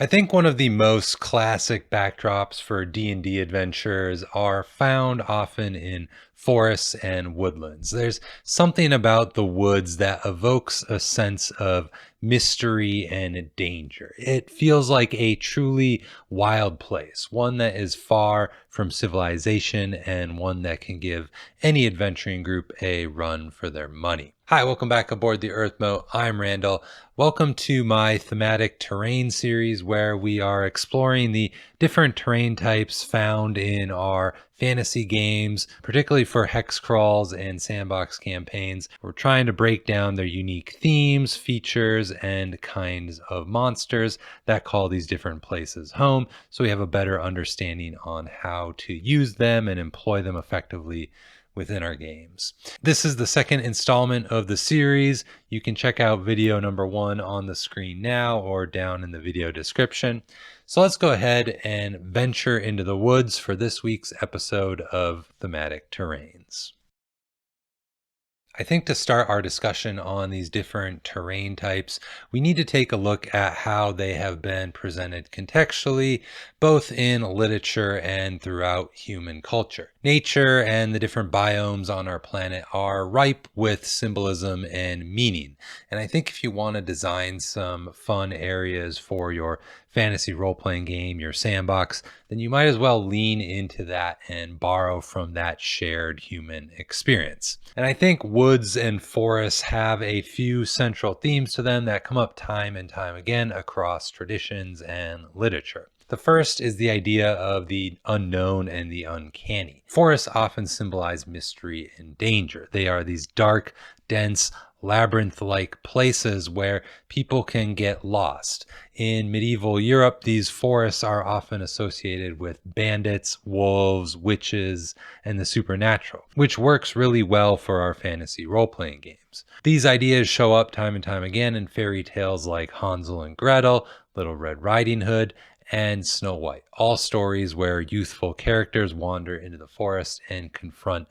I think one of the most classic backdrops for D&D adventures are found often in forests and woodlands. There's something about the woods that evokes a sense of mystery and danger. It feels like a truly wild place, one that is far from civilization and one that can give any adventuring group a run for their money. Hi, welcome back aboard the Earthmote. I'm Randall. Welcome to my thematic terrain series where we are exploring the different terrain types found in our fantasy games, particularly for hex crawls and sandbox campaigns. We're trying to break down their unique themes, features, and kinds of monsters that call these different places home, so we have a better understanding on how to use them and employ them effectively within our games. This is the second installment of the series. You can check out video number 1 on the screen now or down in the video description. So let's go ahead and venture into the woods for this week's episode of Thematic Terrains. I think to start our discussion on these different terrain types, we need to take a look at how they have been presented contextually, both in literature and throughout human culture. Nature and the different biomes on our planet are ripe with symbolism and meaning. And I think if you want to design some fun areas for your fantasy role-playing game, your sandbox, then you might as well lean into that and borrow from that shared human experience. And I think woods and forests have a few central themes to them that come up time and time again across traditions and literature. The first is the idea of the unknown and the uncanny. Forests often symbolize mystery and danger. They are these dark, dense, labyrinth-like places where people can get lost. In medieval Europe, these forests are often associated with bandits, wolves, witches, and the supernatural, which works really well for our fantasy role-playing games. These ideas show up time and time again in fairy tales like Hansel and Gretel, Little Red Riding Hood, and Snow White, all stories where youthful characters wander into the forest and confront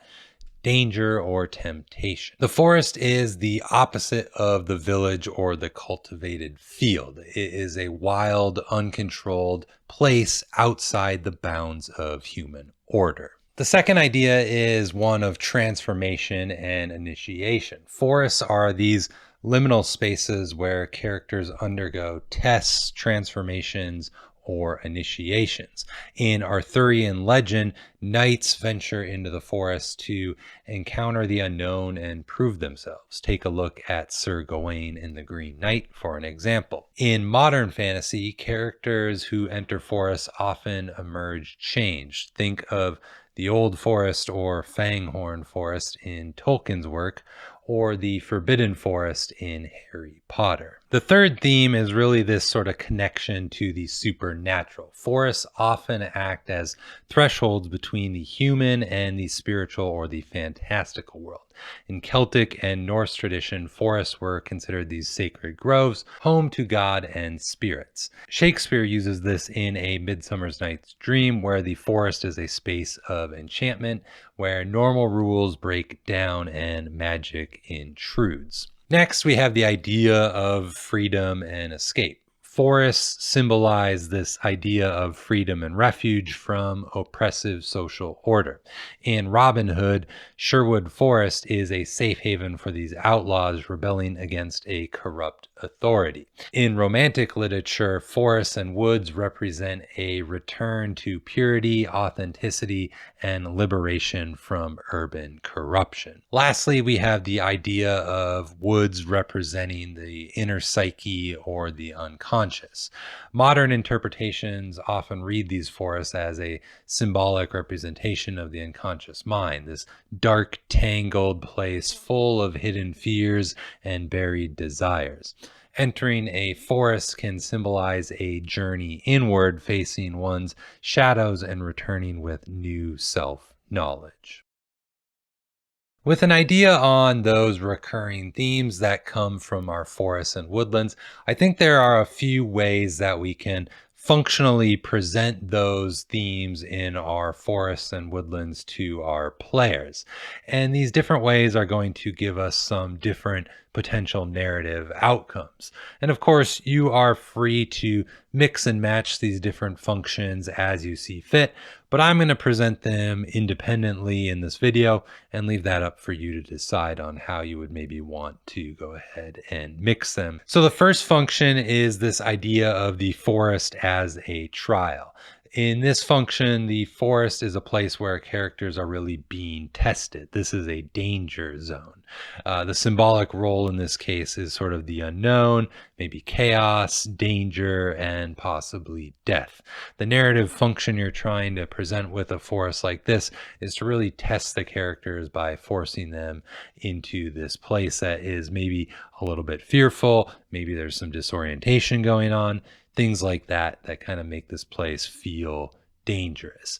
danger or temptation. The forest is the opposite of the village or the cultivated field. It is a wild, uncontrolled place outside the bounds of human order. The second idea is one of transformation and initiation. Forests are these liminal spaces where characters undergo tests, transformations, or initiations. In Arthurian legend, knights venture into the forest to encounter the unknown and prove themselves. Take a look at Sir Gawain in The Green Knight for an example. In modern fantasy, characters who enter forests often emerge changed. Think of the Old Forest or Fanghorn Forest in Tolkien's work, or the Forbidden Forest in Harry Potter. The third theme is really this sort of connection to the supernatural. Forests often act as thresholds between the human and the spiritual or the fantastical world. In Celtic and Norse tradition, forests were considered these sacred groves, home to God and spirits. Shakespeare uses this in A Midsummer's Night's Dream, where the forest is a space of enchantment, where normal rules break down and magic intrudes. Next, we have the idea of freedom and escape. Forests symbolize this idea of freedom and refuge from oppressive social order. In Robin Hood, Sherwood Forest is a safe haven for these outlaws rebelling against a corrupt authority. In romantic literature, forests and woods represent a return to purity, authenticity, and liberation from urban corruption. Lastly, we have the idea of woods representing the inner psyche or the unconscious. Modern interpretations often read these forests as a symbolic representation of the unconscious mind, this dark, tangled place full of hidden fears and buried desires. Entering a forest can symbolize a journey inward, facing one's shadows and returning with new self-knowledge. With an idea on those recurring themes that come from our forests and woodlands, I think there are a few ways that we can functionally present those themes in our forests and woodlands to our players. And these different ways are going to give us some different potential narrative outcomes. And of course, you are free to mix and match these different functions as you see fit, but I'm going to present them independently in this video and leave that up for you to decide on how you would maybe want to go ahead and mix them. So the first function is this idea of the forest as a trial. In this function, the forest is a place where characters are really being tested. This is a danger zone. The symbolic role in this case is sort of the unknown, maybe chaos, danger, and possibly death. The narrative function you're trying to present with a forest like this is to really test the characters by forcing them into this place that is maybe a little bit fearful, maybe there's some disorientation going on, things like that that kind of make this place feel dangerous.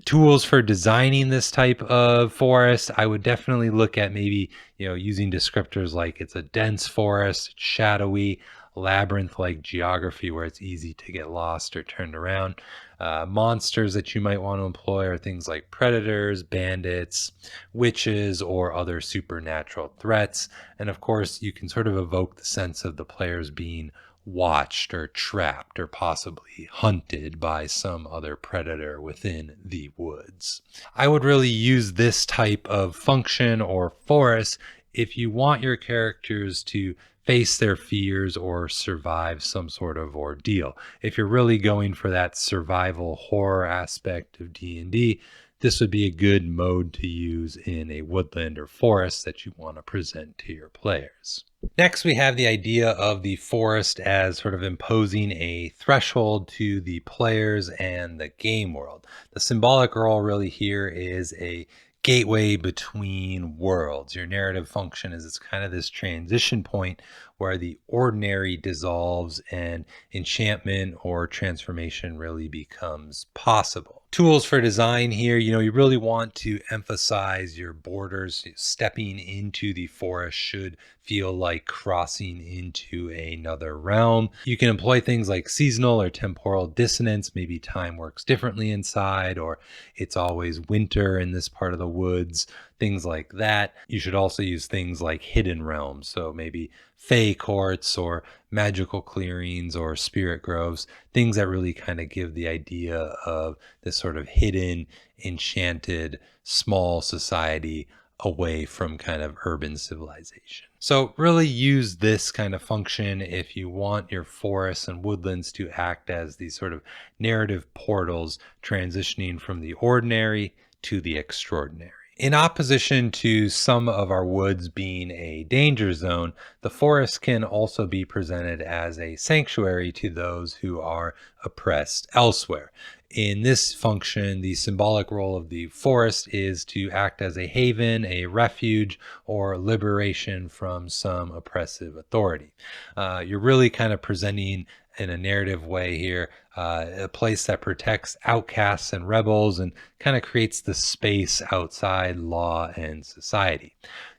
Tools for designing this type of forest, I would definitely look at maybe, using descriptors like it's a dense forest, it's shadowy, labyrinth-like geography where it's easy to get lost or turned around. Monsters that you might want to employ are things like predators, bandits, witches, or other supernatural threats. And of course, you can sort of evoke the sense of the players being watched or trapped or possibly hunted by some other predator within the woods. I would really use this type of function or forest if you want your characters to face their fears or survive some sort of ordeal. If you're really going for that survival horror aspect of D&D, this would be a good mode to use in a woodland or forest that you want to present to your players. Next, we have the idea of the forest as sort of imposing a threshold to the players and the game world. The symbolic role really here is a gateway between worlds. Your narrative function is it's kind of this transition point where the ordinary dissolves and enchantment or transformation really becomes possible. Tools for design here, you really want to emphasize your borders. Stepping into the forest should feel like crossing into another realm. You can employ things like seasonal or temporal dissonance. Maybe time works differently inside, or it's always winter in this part of the woods, things like that. You should also use things like hidden realms. So maybe fey courts or magical clearings or spirit groves, things that really kind of give the idea of this sort of hidden, enchanted, small society away from kind of urban civilization. So really use this kind of function if you want your forests and woodlands to act as these sort of narrative portals transitioning from the ordinary to the extraordinary. In opposition to some of our woods being a danger zone, the forest can also be presented as a sanctuary to those who are oppressed elsewhere. In this function, the symbolic role of the forest is to act as a haven, a refuge, or liberation from some oppressive authority. You're really kind of presenting in a narrative way here, a place that protects outcasts and rebels and kind of creates the space outside law and society.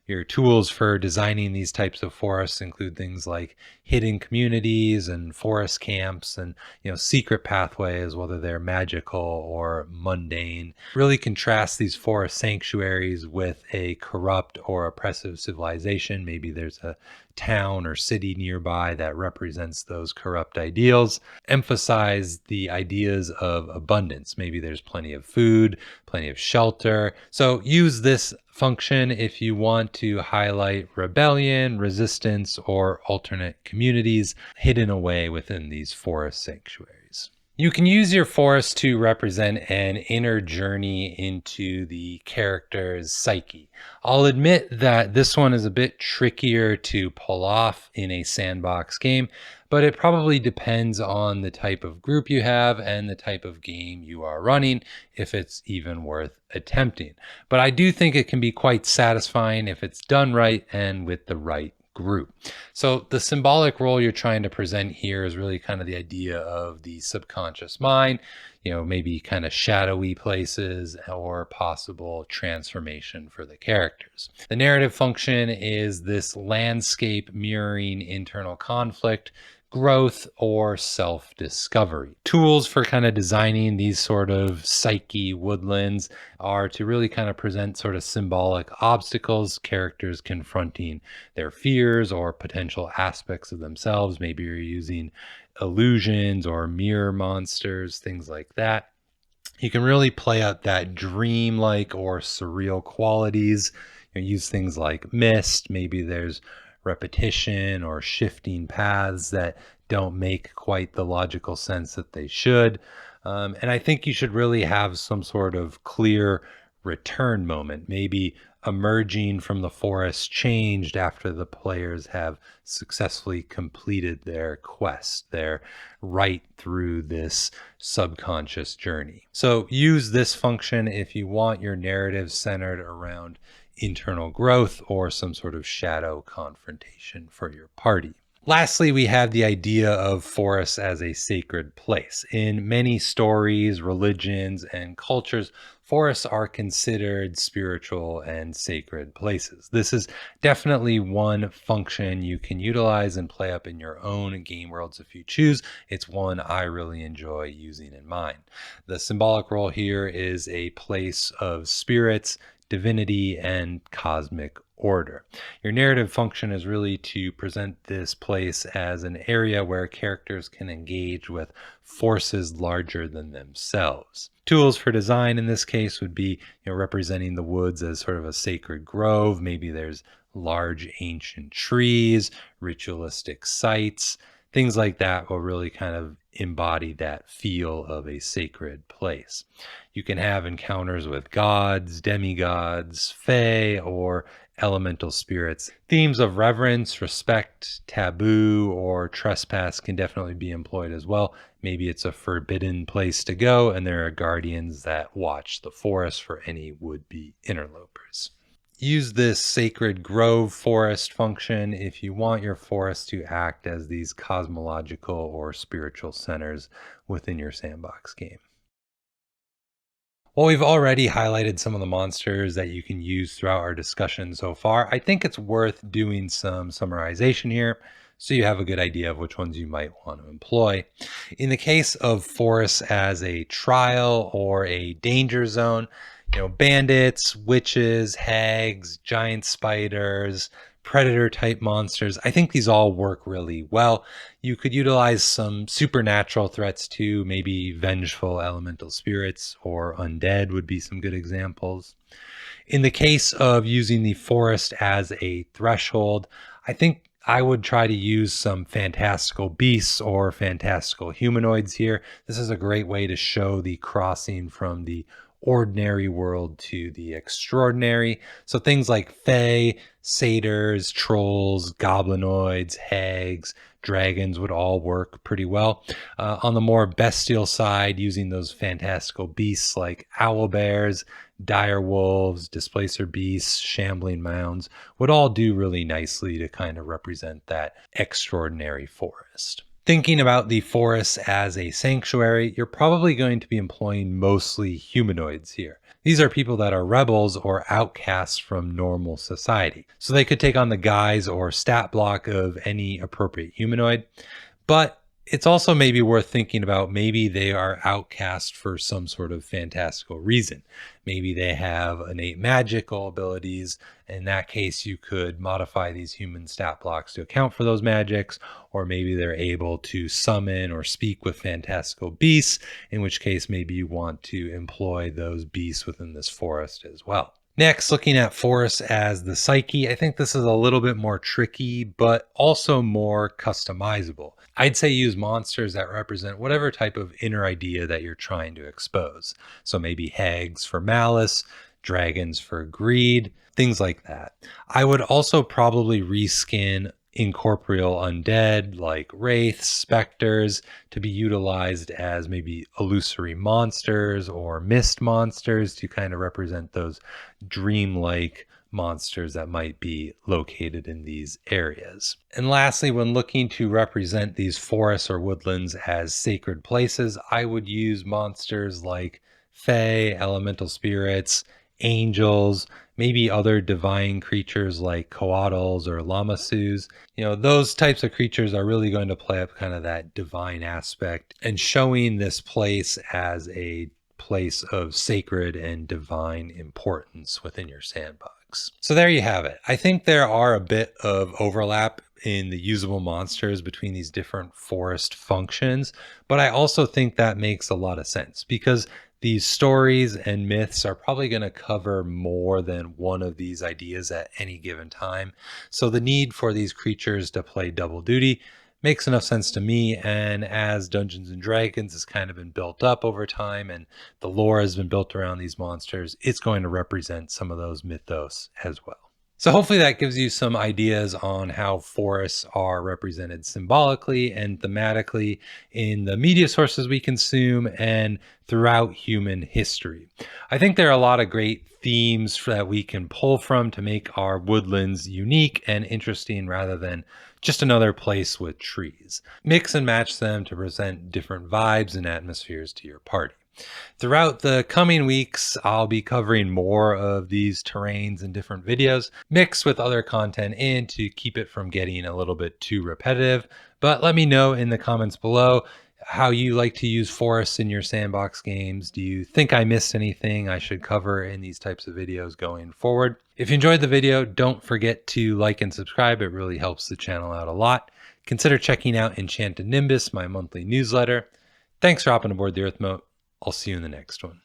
Your tools for designing these types of forests include things like hidden communities and forest camps and secret pathways, whether they're magical or mundane. Really contrast these forest sanctuaries with a corrupt or oppressive civilization. Maybe there's a town or city nearby that represents those corrupt ideals. Emphasize the ideas of abundance. Maybe there's plenty of food, plenty of shelter. So use this function if you want to highlight rebellion, resistance, or alternate communities hidden away within these forest sanctuaries. You can use your forest to represent an inner journey into the character's psyche. I'll admit that this one is a bit trickier to pull off in a sandbox game, but it probably depends on the type of group you have and the type of game you are running, if it's even worth attempting. But I do think it can be quite satisfying if it's done right and with the right group. So the symbolic role you're trying to present here is really kind of the idea of the subconscious mind, maybe kind of shadowy places or possible transformation for the characters. The narrative function is this landscape mirroring internal conflict growth, or self discovery. Tools for kind of designing these sort of psyche woodlands are to really kind of present sort of symbolic obstacles, characters confronting their fears or potential aspects of themselves. Maybe you're using illusions or mirror monsters, things like that. You can really play out that dreamlike or surreal qualities. Use things like mist. Maybe there's repetition or shifting paths that don't make quite the logical sense that they should. And I think you should really have some sort of clear return moment, maybe emerging from the forest changed after the players have successfully completed their quest. They're right through this subconscious journey. So use this function if you want your narrative centered around internal growth or some sort of shadow confrontation for your party. Lastly, we have the idea of forests as a sacred place. In many stories, religions, and cultures, forests are considered spiritual and sacred places. This is definitely one function you can utilize and play up in your own game worlds if you choose. It's one I really enjoy using in mine. The symbolic role here is a place of spirits, divinity, and cosmic order. Your narrative function is really to present this place as an area where characters can engage with forces larger than themselves. Tools for design in this case would be, representing the woods as sort of a sacred grove. Maybe there's large ancient trees, ritualistic sites, things like that will really kind of embody that feel of a sacred place. You can have encounters with gods, demigods, fae, or elemental spirits. Themes of reverence, respect, taboo, or trespass can definitely be employed as well. Maybe it's a forbidden place to go, and there are guardians that watch the forest for any would-be interlopers. Use this sacred grove forest function if you want your forest to act as these cosmological or spiritual centers within your sandbox game. Well, we've already highlighted some of the monsters that you can use throughout our discussion so far. I think it's worth doing some summarization here so you have a good idea of which ones you might want to employ. In the case of forests as a trial or a danger zone, bandits, witches, hags, giant spiders, predator type monsters, I think these all work really well. You could utilize some supernatural threats too, maybe vengeful elemental spirits or undead would be some good examples. In the case of using the forest as a threshold, I think I would try to use some fantastical beasts or fantastical humanoids here. This is a great way to show the crossing from the ordinary world to the extraordinary. So things like fae, satyrs, trolls, goblinoids, hags, dragons would all work pretty well. On the more bestial side, using those fantastical beasts like owl bears, dire wolves, displacer beasts, shambling mounds would all do really nicely to kind of represent that extraordinary forest. Thinking about the forest as a sanctuary, you're probably going to be employing mostly humanoids here. These are people that are rebels or outcasts from normal society. So they could take on the guise or stat block of any appropriate humanoid. But it's also maybe worth thinking about, maybe they are outcast for some sort of fantastical reason. Maybe they have innate magical abilities. In that case, you could modify these human stat blocks to account for those magics, or maybe they're able to summon or speak with fantastical beasts, in which case maybe you want to employ those beasts within this forest as well. Next, looking at forests as the psyche, I think this is a little bit more tricky, but also more customizable. I'd say use monsters that represent whatever type of inner idea that you're trying to expose. So maybe hags for malice, dragons for greed, things like that. I would also probably reskin incorporeal undead like wraiths, specters to be utilized as maybe illusory monsters or mist monsters to kind of represent those dreamlike monsters that might be located in these areas. And lastly, when looking to represent these forests or woodlands as sacred places, I would use monsters like fae, elemental spirits, angels, maybe other divine creatures like coatls or lamasus. Those types of creatures are really going to play up kind of that divine aspect and showing this place as a place of sacred and divine importance within your sandbox. So there you have it. I think there are a bit of overlap in the usable monsters between these different forest functions, but I also think that makes a lot of sense because these stories and myths are probably going to cover more than one of these ideas at any given time. So the need for these creatures to play double duty makes enough sense to me. And as Dungeons and Dragons has kind of been built up over time and the lore has been built around these monsters, it's going to represent some of those mythos as well. So hopefully that gives you some ideas on how forests are represented symbolically and thematically in the media sources we consume and throughout human history. I think there are a lot of great themes that we can pull from to make our woodlands unique and interesting rather than just another place with trees. Mix and match them to present different vibes and atmospheres to your party. Throughout the coming weeks, I'll be covering more of these terrains in different videos, mixed with other content in to keep it from getting a little bit too repetitive. But let me know in the comments below how you like to use forests in your sandbox games. Do you think I missed anything I should cover in these types of videos going forward? If you enjoyed the video, don't forget to like and subscribe. It really helps the channel out a lot. Consider checking out Enchanted Nimbus, my monthly newsletter. Thanks for hopping aboard the Earthmote. I'll see you in the next one.